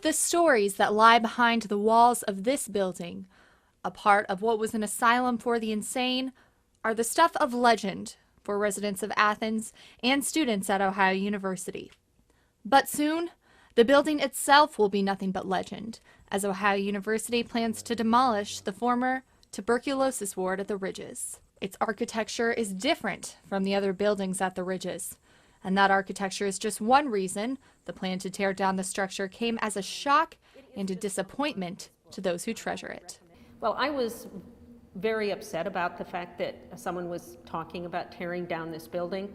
The stories that lie behind the walls of this building, a part of what was an asylum for the insane, are the stuff of legend for residents of Athens and students at Ohio University. But soon, the building itself will be nothing but legend, as Ohio University plans to demolish the former tuberculosis ward at the Ridges. Its architecture is different from the other buildings at the Ridges, and that architecture is just one reason the plan to tear down the structure came as a shock and a disappointment to those who treasure it. Well, I was very upset about the fact that someone was talking about tearing down this building.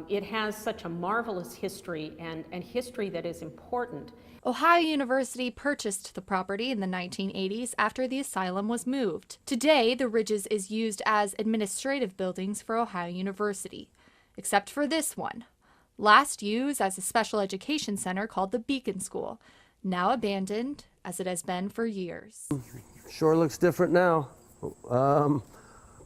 It has such a marvelous history and history that is important. Ohio University purchased the property in the 1980s after the asylum was moved. Today, the Ridges is used as administrative buildings for Ohio University, except for this one, last used as a special education center called the Beacon School, now abandoned as it has been for years. Sure looks different now.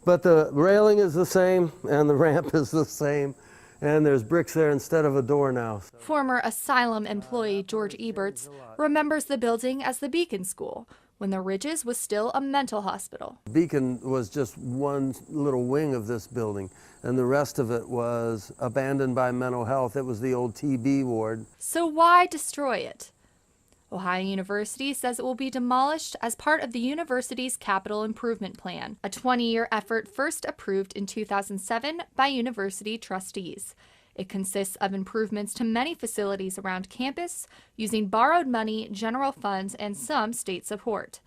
But the railing is the same and the ramp is the same, and there's bricks there instead of a door now. Former asylum employee George Eberts remembers the building as the Beacon School when the Ridges was still a mental hospital. Beacon was just one little wing of this building, and the rest of it was abandoned by mental health. It was the old TB ward. So why destroy it? Ohio University says it will be demolished as part of the university's capital improvement plan, a 20-year effort first approved in 2007 by university trustees. It consists of improvements to many facilities around campus using borrowed money, general funds, and some state support.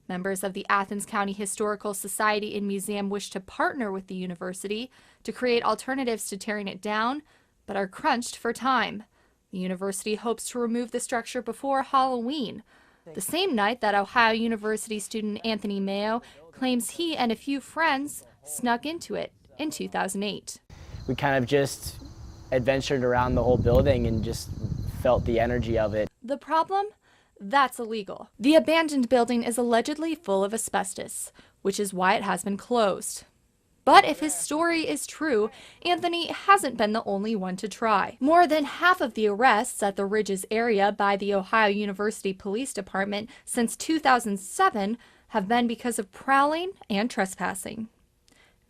Members of the Athens County Historical Society and Museum wish to partner with the university to create alternatives to tearing it down, but are crunched for time. The university hopes to remove the structure before Halloween, the same night that Ohio University student Anthony Mayo claims he and a few friends snuck into it in 2008. We kind of just adventured around the whole building and just felt the energy of it. The problem? That's illegal. The abandoned building is allegedly full of asbestos, which is why it has been closed. But if his story is true, Anthony hasn't been the only one to try. More than half of the arrests at the Ridges area by the Ohio University Police Department since 2007 have been because of prowling and trespassing.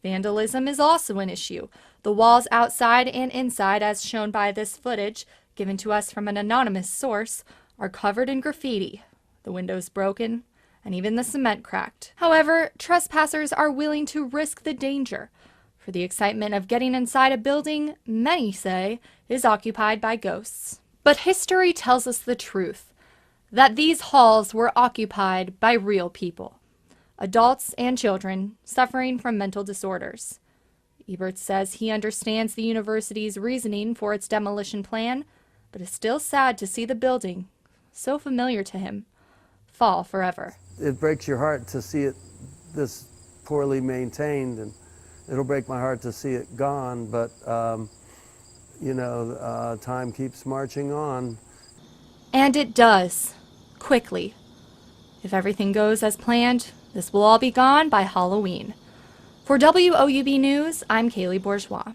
Vandalism is also an issue. The walls outside and inside, as shown by this footage, given to us from an anonymous source, are covered in graffiti, the windows broken, and even the cement cracked. However, trespassers are willing to risk the danger. For the excitement of getting inside a building, many say, is occupied by ghosts. But history tells us the truth, that these halls were occupied by real people, adults and children suffering from mental disorders. Ebert says he understands the university's reasoning for its demolition plan, but is still sad to see the building, so familiar to him, fall forever. It breaks your heart to see it this poorly maintained, and it'll break my heart to see it gone, but time keeps marching on. And it does, quickly. If everything goes as planned, this will all be gone by Halloween. For WOUB News, I'm Kaylee Bourgeois.